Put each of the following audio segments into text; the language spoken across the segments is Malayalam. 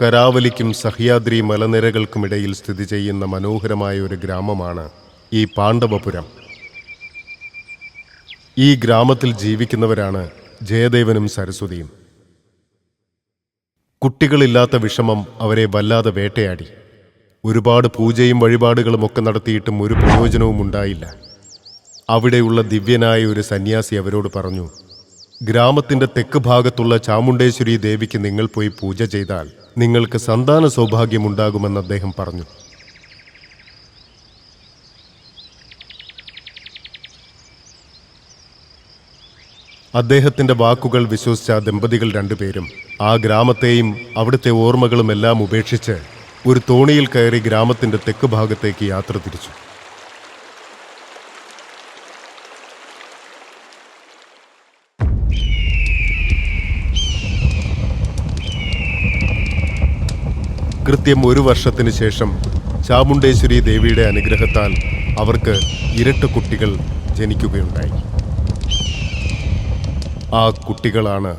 കരാവലിക്കും സഹ്യാദ്രി മലനിരകൾക്കുമിടയിൽ സ്ഥിതി ചെയ്യുന്ന മനോഹരമായ ഒരു ഗ്രാമമാണ് ഈ പാണ്ഡവപുരം. ഈ ഗ്രാമത്തിൽ ജീവിക്കുന്നവരാണ് ജയദേവനും സരസ്വതിയും. കുട്ടികളില്ലാത്ത വിഷമം അവരെ വല്ലാതെ വേട്ടയാടി. ഒരുപാട് പൂജയും വഴിപാടുകളും ഒക്കെ നടത്തിയിട്ടും ഒരു പ്രയോജനവും ഉണ്ടായില്ല. അവിടെയുള്ള ദിവ്യനായ ഒരു സന്യാസി അവരോട് പറഞ്ഞു, ഗ്രാമത്തിൻ്റെ തെക്ക് ഭാഗത്തുള്ള ചാമുണ്ടേശ്വരി ദേവിക്ക് നിങ്ങൾ പോയി പൂജ ചെയ്താൽ നിങ്ങൾക്ക് സന്താന സൗഭാഗ്യമുണ്ടാകുമെന്ന് അദ്ദേഹം പറഞ്ഞു. അദ്ദേഹത്തിൻ്റെ വാക്കുകൾ വിശ്വസിച്ച ദമ്പതികൾ രണ്ടുപേരും ആ ഗ്രാമത്തെയും അവിടുത്തെ ഓർമ്മകളും എല്ലാം ഉപേക്ഷിച്ച് ഒരു തോണിയിൽ കയറി ഗ്രാമത്തിൻ്റെ തെക്ക് ഭാഗത്തേക്ക് യാത്ര തിരിച്ചു. കൃത്യം 1 വർഷത്തിന് ശേഷം ചാമുണ്ടേശ്വരി ദേവിയുടെ അനുഗ്രഹത്താൽ അവർക്ക് ഇരട്ട കുട്ടികൾ ജനിക്കുകയുണ്ടായി. ആ കുട്ടികളാണ്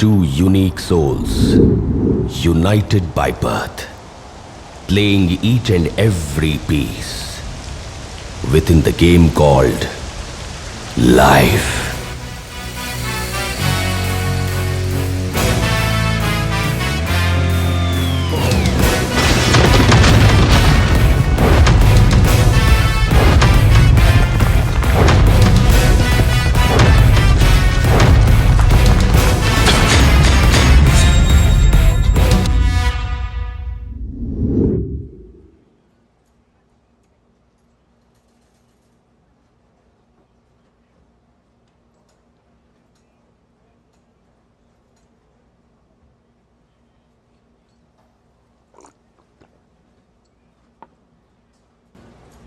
two unique souls, united by birth, playing each and every piece within the game called life.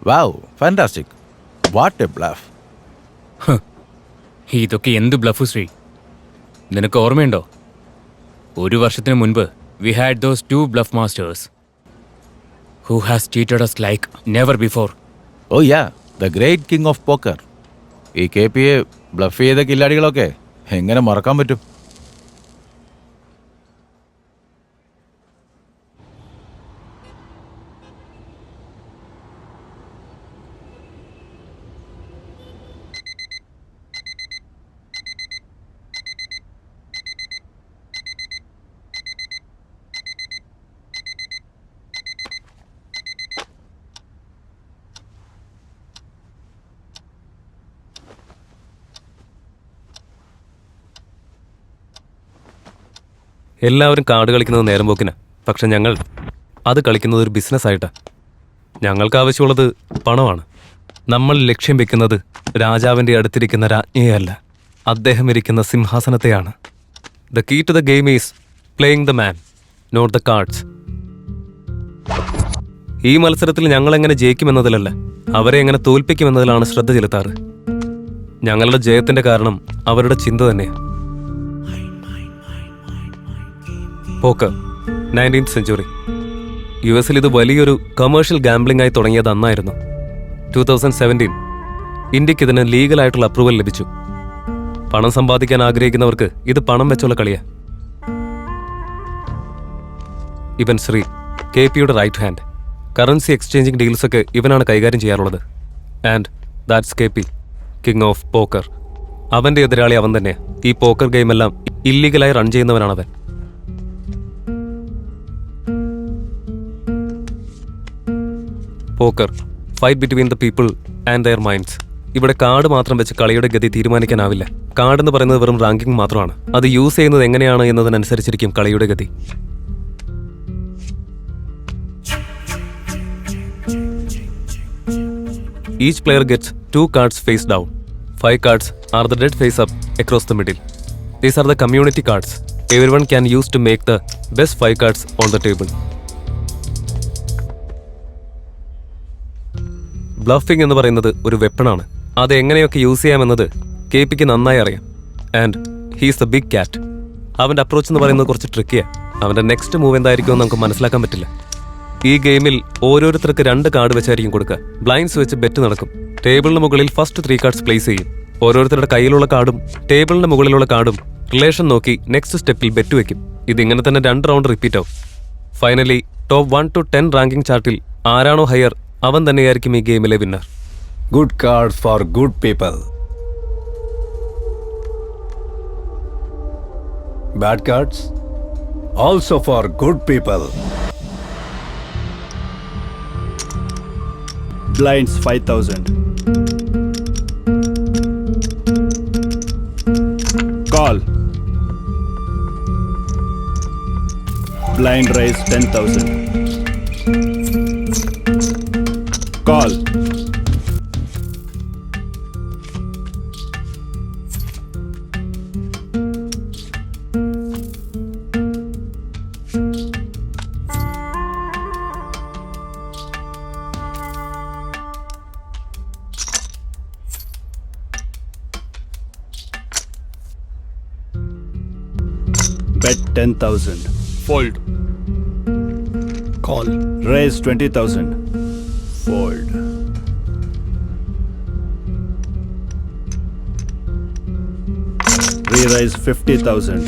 Wow, fantastic. What a bluff. ഇതൊക്കെ എന്ത് ബ്ലഫ് ശ്രീ? നിനക്ക് ഓർമ്മയുണ്ടോ? 1 വർഷത്തിന് മുൻപ് we had those 2 bluff masters who has cheated us like never before. Oh yeah, the great king of poker. ഈ KPയെ ബ്ലഫ് ചെയ്ത കില്ലാടികളൊക്കെ എങ്ങനെ മറക്കാൻ പറ്റും? എല്ലാവരും കാർഡ് കളിക്കുന്നത് നേരം പോക്കിന്, പക്ഷെ ഞങ്ങൾ അത് കളിക്കുന്നത് ഒരു ബിസിനസ്സായിട്ടാണ്. ഞങ്ങൾക്ക് ആവശ്യമുള്ളത് പണമാണ്. നമ്മൾ ലക്ഷ്യം വെക്കുന്നത് രാജാവിൻ്റെ അടുത്തിരിക്കുന്ന രാജ്ഞിയല്ല, അദ്ദേഹം ഇരിക്കുന്ന സിംഹാസനത്തെയാണ്. The key to the game is playing the man, not the cards. ഈ മത്സരത്തിൽ ഞങ്ങളെങ്ങനെ ജയിക്കുമെന്നതിലല്ല, അവരെ എങ്ങനെ തോൽപ്പിക്കുമെന്നതിലാണ് ശ്രദ്ധ ചെലുത്താറ്. ഞങ്ങളുടെ ജയത്തിൻ്റെ കാരണം അവരുടെ ചിന്ത തന്നെയാണ്. Pokker 19th century. US-ൽ ഇത് വലിയൊരു കമേഴ്ഷ്യൽ ഗാംബ്ലിംഗ് ആയി തുടങ്ങിയത് അന്നായിരുന്നു. 2017 ഇന്ത്യക്ക് ഇതിന് ലീഗലായിട്ടുള്ള അപ്രൂവൽ ലഭിച്ചു. പണം സമ്പാദിക്കാൻ ആഗ്രഹിക്കുന്നവർക്ക് ഇത് പണം വെച്ചുള്ള കളിയാ. ഇവൻ ശ്രീ, KPയുടെ റൈറ്റ് ഹാൻഡ്. കറൻസി എക്സ്ചേഞ്ചിങ് ഡീൽസൊക്കെ ഇവനാണ് കൈകാര്യം ചെയ്യാറുള്ളത്. And that's KP, king of poker. അവൻ്റെ എതിരാളി അവൻ തന്നെ. ഈ പോക്കർ ഗെയിമെല്ലാം ഇല്ലീഗലായി റൺ ചെയ്യുന്നവനാണവൻ. Poker, fight between the people and their minds. ഇവിടെ കാർഡ് മാത്രം വെച്ച് കളിയുടെ ഗതി തീരുമാനിക്കാനാവില്ല. കാർഡ് എന്ന് പറയുന്നത് വെറും റാങ്കിങ് മാത്രമാണ്. അത് യൂസ് ചെയ്യുന്നത് എങ്ങനെയാണ് എന്നതിനനുസരിച്ചിരിക്കും കളിയുടെ ഗതി. Each player gets 2 cards face down. 5 cards are the dead face up across the middle. These are the community cards everyone can use to make the best 5 cards on the table. Bluffing എന്ന് പറയുന്നത് ഒരു വെപ്പണാണ്. അത് എങ്ങനെയൊക്കെ യൂസ് ചെയ്യാമെന്നത് KPക്ക് നന്നായി അറിയാം. And he's the big cat. അവൻ്റെ അപ്രോച്ച് എന്ന് പറയുന്നത് കുറച്ച് ട്രിക്കിയാണ്. അവന്റെ നെക്സ്റ്റ് മൂവ് എന്തായിരിക്കുമെന്ന് നമുക്ക് മനസ്സിലാക്കാൻ പറ്റില്ല. ഈ ഗെയിമിൽ ഓരോരുത്തർക്ക് 2 കാർഡ് വെച്ചായിരിക്കും കൊടുക്കുക. ബ്ലൈൻഡ്സ് വെച്ച് ബെറ്റ് നടക്കും. ടേബിളിന് മുകളിൽ ഫസ്റ്റ് 3 കാർഡ്സ് പ്ലേസ് ചെയ്യും. ഓരോരുത്തരുടെ കയ്യിലുള്ള കാർഡും ടേബിളിന് മുകളിലുള്ള കാർഡും റിലേഷൻ നോക്കി നെക്സ്റ്റ് സ്റ്റെപ്പിൽ ബെറ്റ് വെക്കും. ഇതിങ്ങനെ തന്നെ 2 റൗണ്ട് റിപ്പീറ്റ് ആവും. ഫൈനലി ടോപ്പ് 1 to 10 റാങ്കിംഗ് ചാർട്ടിൽ ആരാണോ ഹയർ അവൻ തന്നെയായിരിക്കും ഈ ഗെയിമിലെ winner. Good cards for good people. Bad cards also for good people. Blinds 5,000. Call. Blind raise 10,000. Call. Bet 10,000. Fold. Call. Raise 20,000. Fold. Re-raise 50,000.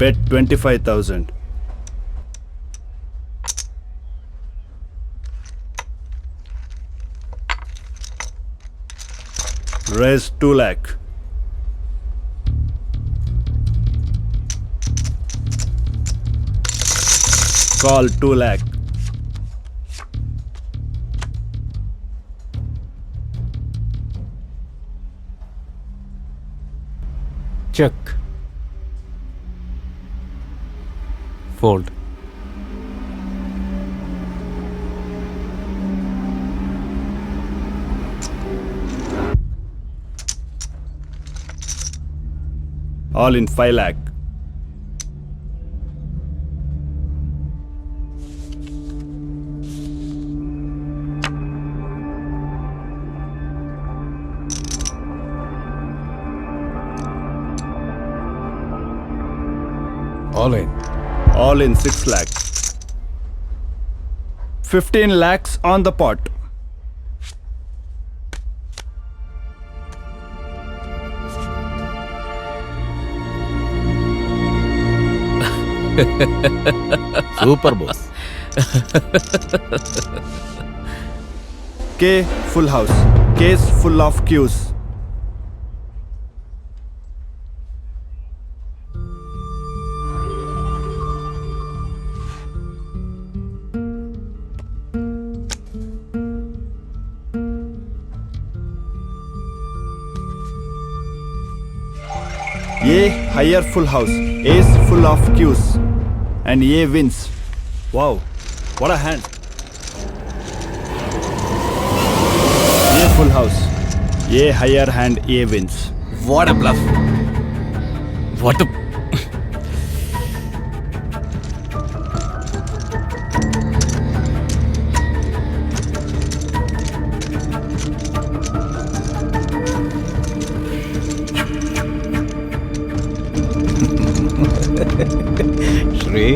Bet 25,000. Raise 2 lakh. Call 2 lakh. Check. Fold. All in 5 lakh. All in. All in 6 lakh. 15 lakhs on the pot. Super boss. K full house. Case full of Qs. A higher full house. Ace full of Qs. And A wins. Wow, what a hand. A full house. A higher hand. A wins. What a bluff. What the... Shri.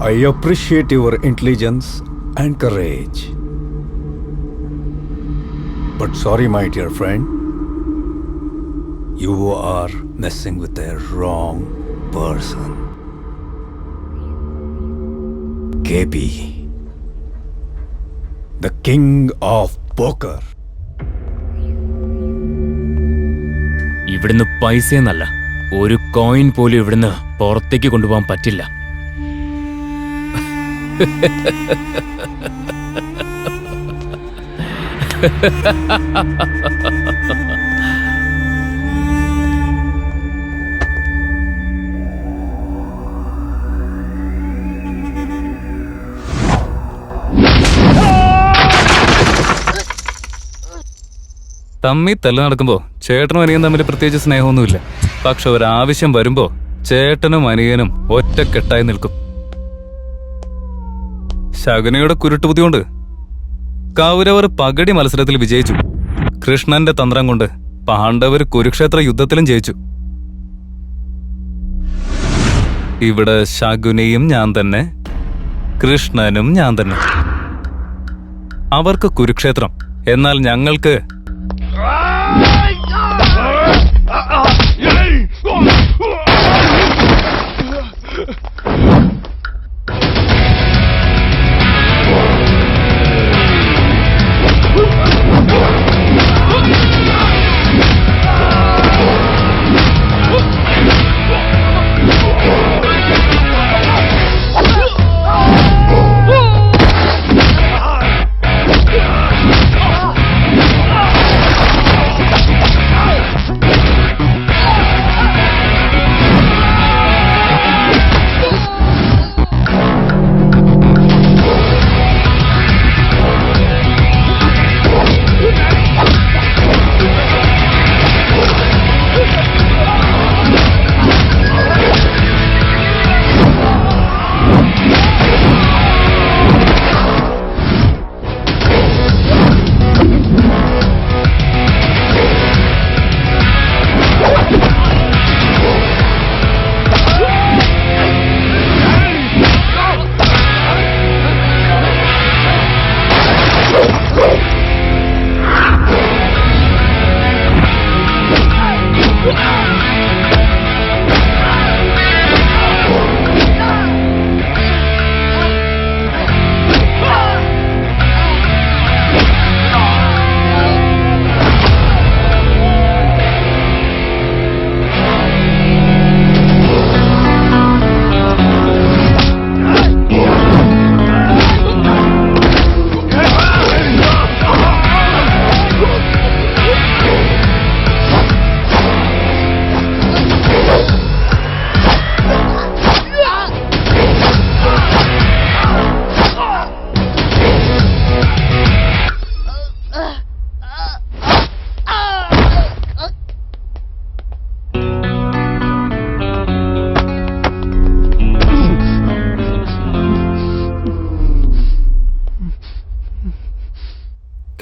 I appreciate your intelligence and courage. But sorry, my dear friend. You are messing with the wrong person. KP. The king of poker. ഇവിടുന്ന് പൈസയെന്നല്ല, ഒരു കോയിൻ പോലും ഇവിടുന്ന് പുറത്തേക്ക് കൊണ്ടുപോകാൻ പറ്റില്ല. തമ്മി തല്ല നടക്കുമ്പോ ചേട്ടനും അനിയനും തമ്മിൽ പ്രത്യേകിച്ച് സ്നേഹമൊന്നുമില്ല. പക്ഷെ ഒരാവശ്യം വരുമ്പോ ചേട്ടനും അനിയനും ഒറ്റക്കെട്ടായി നിൽക്കും. ശകുനിയുടെ കുരുട്ടുബുദ്ധി കൊണ്ട് കൗരവർ പകടി മത്സരത്തിൽ വിജയിച്ചു. കൃഷ്ണന്റെ തന്ത്രം കൊണ്ട് പാണ്ഡവർ കുരുക്ഷേത്ര യുദ്ധത്തിലും ജയിച്ചു. ഇവിടെ ശകുനിയും ഞാൻ തന്നെ, കൃഷ്ണനും ഞാൻ തന്നെ. അവർക്ക് കുരുക്ഷേത്രം, എന്നാൽ ഞങ്ങൾക്ക്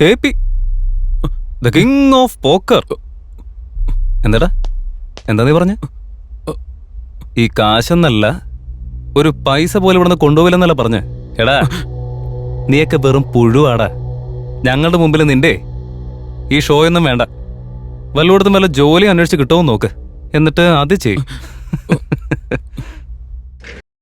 KP, the king of poker. എന്താടാ, എന്താ നീ പറഞ്ഞ? ഈ കാശെന്നല്ല, ഒരു പൈസ പോലെ ഇവിടുന്ന് കൊണ്ടുപോകില്ലെന്നല്ല പറഞ്ഞ്. എടാ, നീയൊക്കെ വെറും പുഴുവാടാ. ഞങ്ങളുടെ മുമ്പിൽ നിന്റെ ഈ ഷോ ഒന്നും വേണ്ട. വല്ലയിടത്തും വല്ല ജോലി അന്വേഷിച്ച് കിട്ടുമോ നോക്ക്, എന്നിട്ട് അത് ചെയ്യും.